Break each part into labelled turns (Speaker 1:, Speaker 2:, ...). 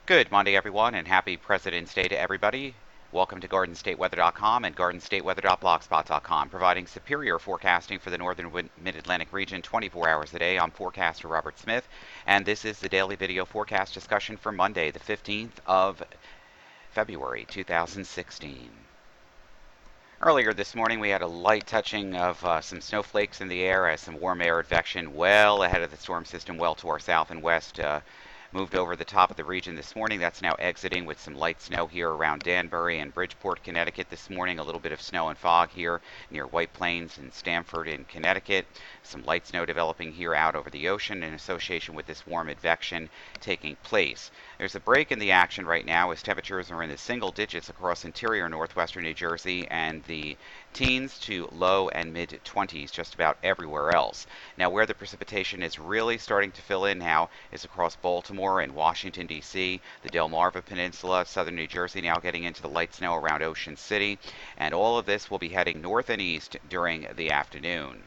Speaker 1: Good Monday, everyone, and happy President's Day to everybody. Welcome to GardenStateWeather.com and GardenStateWeather.blogspot.com, providing superior forecasting for the northern mid-Atlantic region 24 hours a day. I'm forecaster Robert Smith, and this is the daily video forecast discussion for Monday, the 15th of February, 2016. Earlier this morning, we had a light touching of some snowflakes in the air as some warm air advection well ahead of the storm system, well to our south and west. Moved over the top of the region this morning. That's now exiting with some light snow here around Danbury and Bridgeport, Connecticut this morning. A little bit of snow and fog here near White Plains and Stamford in Connecticut. Some light snow developing here out over the ocean in association with this warm advection taking place. There's a break in the action right now as temperatures are in the single digits across interior northwestern New Jersey and the teens to low and mid 20s just about everywhere else. Now, where the precipitation is really starting to fill in now is across Baltimore and Washington, D.C., the Delmarva Peninsula, southern New Jersey now getting into the light snow around Ocean City, and all of this will be heading north and east during the afternoon.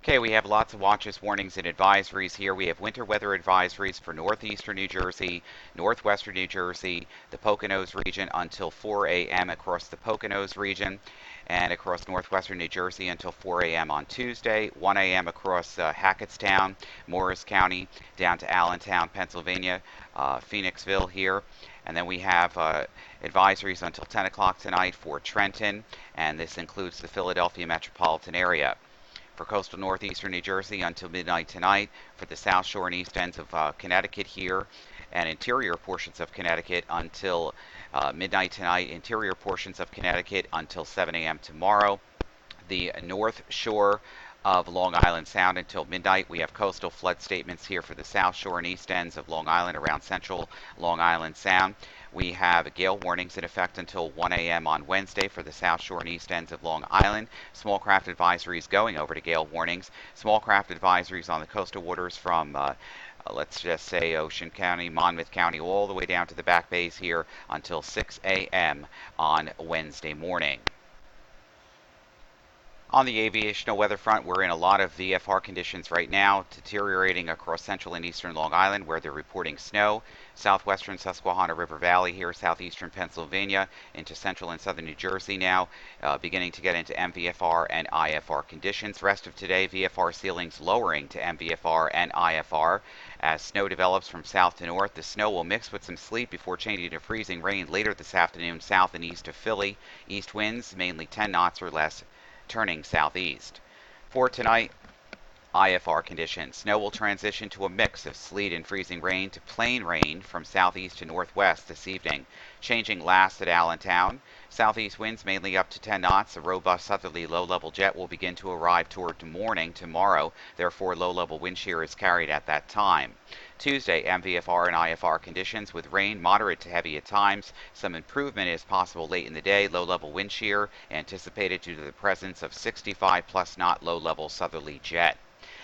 Speaker 1: Okay, we have lots of watches, warnings, and advisories here. We have winter weather advisories for northeastern New Jersey, northwestern New Jersey, the Poconos region until 4 a.m. across the Poconos region, and across northwestern New Jersey until 4 a.m. on Tuesday, 1 a.m. across Hackettstown, Morris County, down to Allentown, Pennsylvania, Phoenixville here. And then we have advisories until 10 o'clock tonight for Trenton, and this includes the Philadelphia metropolitan area. For coastal northeastern New Jersey until midnight tonight, for the South Shore and east ends of Connecticut here, and interior portions of Connecticut until midnight tonight, interior portions of Connecticut until 7 a.m. tomorrow. The North Shore of Long Island Sound until midnight. We have coastal flood statements here for the South Shore and east ends of Long Island around central Long Island Sound. We have gale warnings in effect until 1 a.m. on Wednesday for the South Shore and east ends of Long Island. Small craft advisories going over to gale warnings. Small craft advisories on the coastal waters from let's just say Ocean County, Monmouth County, all the way down to the back bays here until 6 a.m. on Wednesday morning. On the aviational weather front, we're in a lot of VFR conditions right now, deteriorating across central and eastern Long Island where they're reporting snow, southwestern Susquehanna River Valley here, southeastern Pennsylvania, into central and southern New Jersey now, beginning to get into MVFR and IFR conditions. Rest of today, VFR ceilings lowering to MVFR and IFR. As snow develops from south to north, the snow will mix with some sleet before changing to freezing rain later this afternoon south and east of Philly. East winds mainly 10 knots or less, turning southeast. For tonight, IFR conditions. Snow will transition to a mix of sleet and freezing rain to plain rain from southeast to northwest this evening. Changing last at Allentown. Southeast winds mainly up to 10 knots. A robust southerly low-level jet will begin to arrive toward morning tomorrow. Therefore, low-level wind shear is carried at that time. Tuesday, MVFR and IFR conditions with rain moderate to heavy at times. Some improvement is possible late in the day. Low-level wind shear anticipated due to the presence of 65-plus knot low-level southerly jet.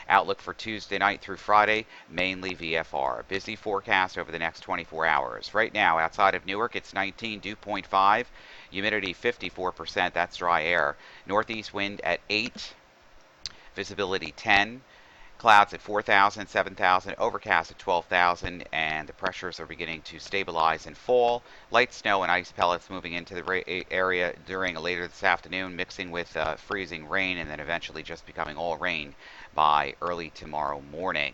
Speaker 1: Outlook for Tuesday night through Friday, mainly VFR. Busy forecast over the next 24 hours. Right now, outside of Newark, it's 19, dew point 5, humidity 54%, that's dry air. Northeast wind at 8, visibility 10. Clouds at 4,000, 7,000, overcast at 12,000, and the pressures are beginning to stabilize and fall. Light snow and ice pellets moving into the area during later this afternoon, mixing with freezing rain, and then eventually just becoming all rain by early tomorrow morning.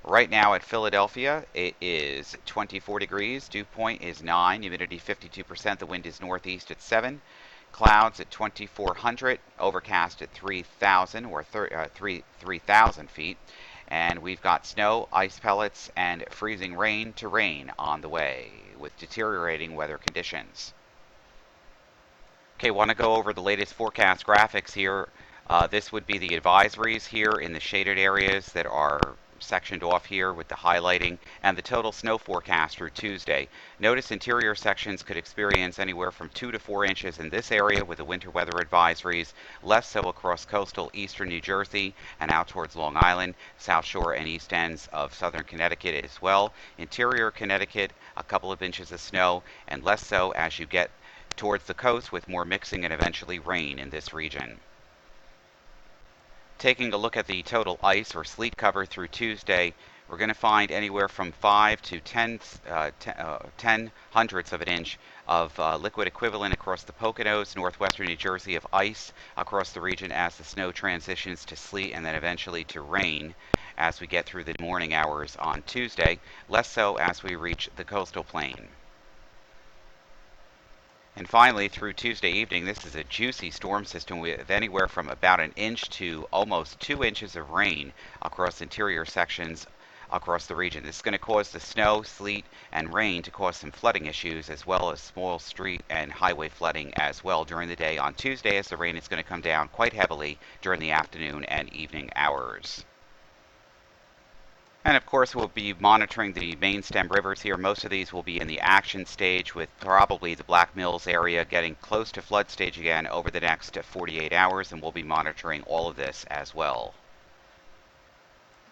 Speaker 1: Right now at Philadelphia, it is 24 degrees, dew point is 9, humidity 52%, the wind is northeast at 7. Clouds at 2,400, overcast at 3,000 or 3,000 feet. And we've got snow, ice pellets, and freezing rain to rain on the way with deteriorating weather conditions. Okay, want to go over the latest forecast graphics here. This would be the advisories here in the shaded areas that are sectioned off here with the highlighting, and the total snow forecast through Tuesday. Notice interior sections could experience anywhere from 2 to 4 inches in this area with the winter weather advisories, less so across coastal eastern New Jersey and out towards Long Island, South Shore and east ends of southern Connecticut as well. Interior Connecticut, a couple of inches of snow, and less so as you get towards the coast with more mixing and eventually rain in this region. Taking a look at the total ice or sleet cover through Tuesday, we're going to find anywhere from 5 to 10 hundredths of an inch of liquid equivalent across the Poconos, northwestern New Jersey, of ice across the region as the snow transitions to sleet and then eventually to rain as we get through the morning hours on Tuesday, less so as we reach the coastal plain. And finally, through Tuesday evening, this is a juicy storm system with anywhere from about an inch to almost 2 inches of rain across interior sections across the region. This is going to cause the snow, sleet, and rain to cause some flooding issues, as well as small street and highway flooding as well during the day on Tuesday, as the rain is going to come down quite heavily during the afternoon and evening hours. And of course, we'll be monitoring the main stem rivers here. Most of these will be in the action stage, with probably the Black Mills area getting close to flood stage again over the next 48 hours, and we'll be monitoring all of this as well.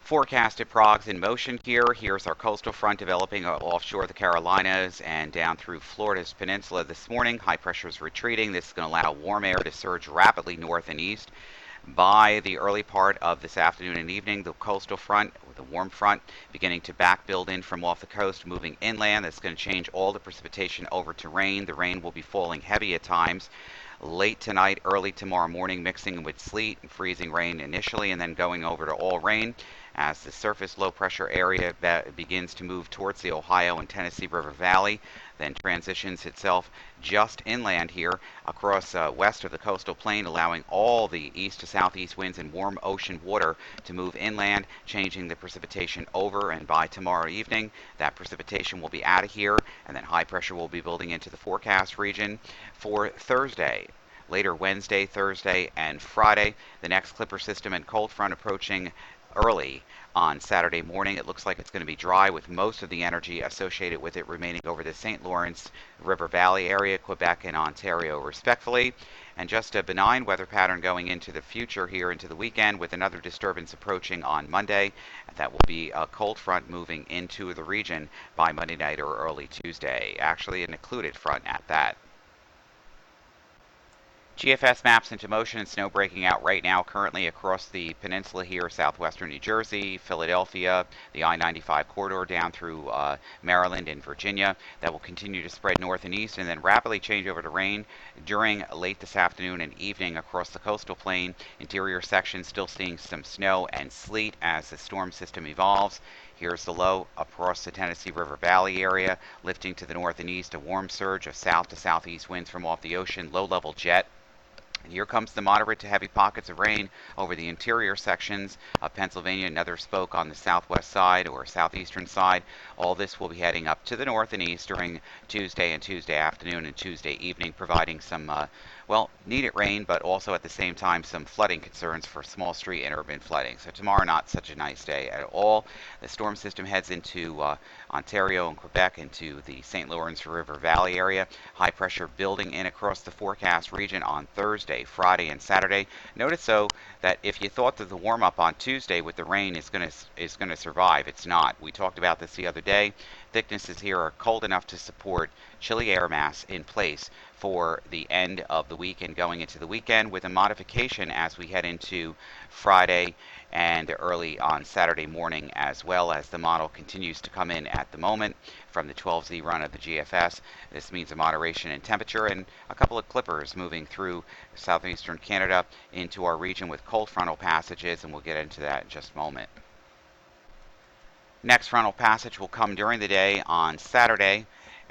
Speaker 1: Forecasted progs in motion here. Here's our coastal front developing offshore the Carolinas and down through Florida's peninsula this morning. High pressure is retreating. This is going to allow warm air to surge rapidly north and east. By the early part of this afternoon and evening, the coastal front, with the warm front, beginning to back build in from off the coast, moving inland. That's going to change all the precipitation over to rain. The rain will be falling heavy at times. Late tonight, early tomorrow morning, mixing with sleet and freezing rain initially, and then going over to all rain as the surface low pressure area begins to move towards the Ohio and Tennessee River Valley, then transitions itself just inland here across west of the coastal plain, allowing all the east to southeast winds and warm ocean water to move inland, changing the precipitation over. And by tomorrow evening, that precipitation will be out of here, and then high pressure will be building into the forecast region for Thursday. Later Wednesday, Thursday, and Friday, the next Clipper system and cold front approaching early on Saturday morning. It looks like it's going to be dry, with most of the energy associated with it remaining over the St. Lawrence River Valley area, Quebec and Ontario respectively. And just a benign weather pattern going into the future here into the weekend, with another disturbance approaching on Monday. That will be a cold front moving into the region by Monday night or early Tuesday. Actually an occluded front at that. GFS maps into motion and snow breaking out right now currently across the peninsula here, southwestern New Jersey, Philadelphia, the I-95 corridor down through Maryland and Virginia. That will continue to spread north and east and then rapidly change over to rain during late this afternoon and evening across the coastal plain. Interior sections still seeing some snow and sleet as the storm system evolves. Here's the low across the Tennessee River Valley area, lifting to the north and east, a warm surge of south to southeast winds from off the ocean, low-level jet. And here comes the moderate to heavy pockets of rain over the interior sections of Pennsylvania, another spoke on the southwest side or southeastern side. All this will be heading up to the north and east during Tuesday and Tuesday afternoon and Tuesday evening, providing some, needed rain, but also at the same time some flooding concerns for small street and urban flooding. So tomorrow, not such a nice day at all. The storm system heads into Ontario and Quebec, into the St. Lawrence River Valley area. High pressure building in across the forecast region on Thursday, Friday, and Saturday. Notice, though, that if you thought that the warm-up on Tuesday with the rain is going to survive, it's not. We talked about this the other day. Thicknesses here are cold enough to support chilly air mass in place for the end of the week and going into the weekend, with a modification as we head into Friday and early on Saturday morning, as well as the model continues to come in at the moment from the 12Z run of the GFS. This means a moderation in temperature and a couple of clippers moving through southeastern Canada into our region with cold frontal passages, and we'll get into that in just a moment. Next frontal passage will come during the day on Saturday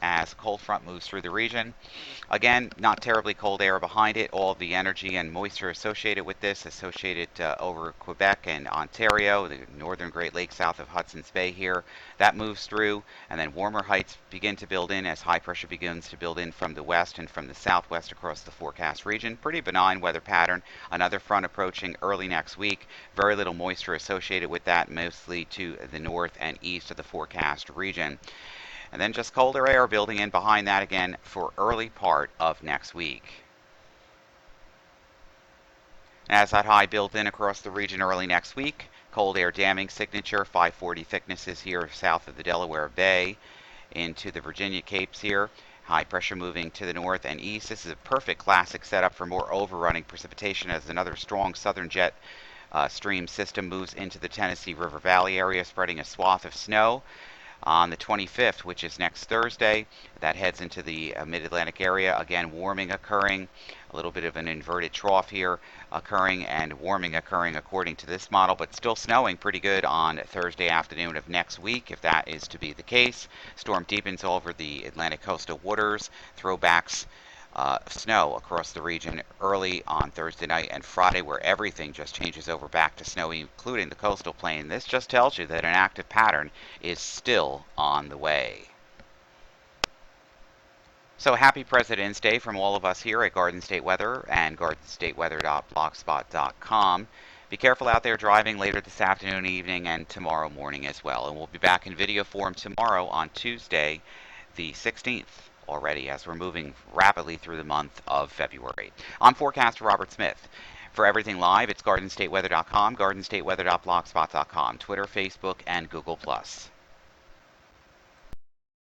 Speaker 1: as a cold front moves through the region. Again, not terribly cold air behind it. All of the energy and moisture associated with this, associated over Quebec and Ontario, the northern Great Lakes south of Hudson's Bay here, that moves through, and then warmer heights begin to build in as high pressure begins to build in from the west and from the southwest across the forecast region. Pretty benign weather pattern. Another front approaching early next week. Very little moisture associated with that, mostly to the north and east of the forecast region. And then just colder air building in behind that again for early part of next week. As that high built in across the region early next week, cold air damming signature, 540 thicknesses here south of the Delaware Bay into the Virginia Capes here. High pressure moving to the north and east. This is a perfect classic setup for more overrunning precipitation as another strong southern jet stream system moves into the Tennessee River Valley area, spreading a swath of snow. On the 25th, which is next Thursday, that heads into the mid-Atlantic area. Again, warming occurring, a little bit of an inverted trough here occurring, and warming occurring according to this model, but still snowing pretty good on Thursday afternoon of next week, if that is to be the case. Storm deepens over the Atlantic coastal waters, throwbacks snow across the region early on Thursday night and Friday, where everything just changes over back to snow, including the coastal plain. This just tells you that an active pattern is still on the way. So happy President's Day from all of us here at Garden State Weather and gardenstateweather.blogspot.com. Be careful out there driving later this afternoon, evening, and tomorrow morning as well. And we'll be back in video form tomorrow on Tuesday, the 16th. Already as we're moving rapidly through the month of February. I'm forecaster Robert Smith. For everything live, it's gardenstateweather.com, gardenstateweather.blogspot.com, Twitter, Facebook, and Google+.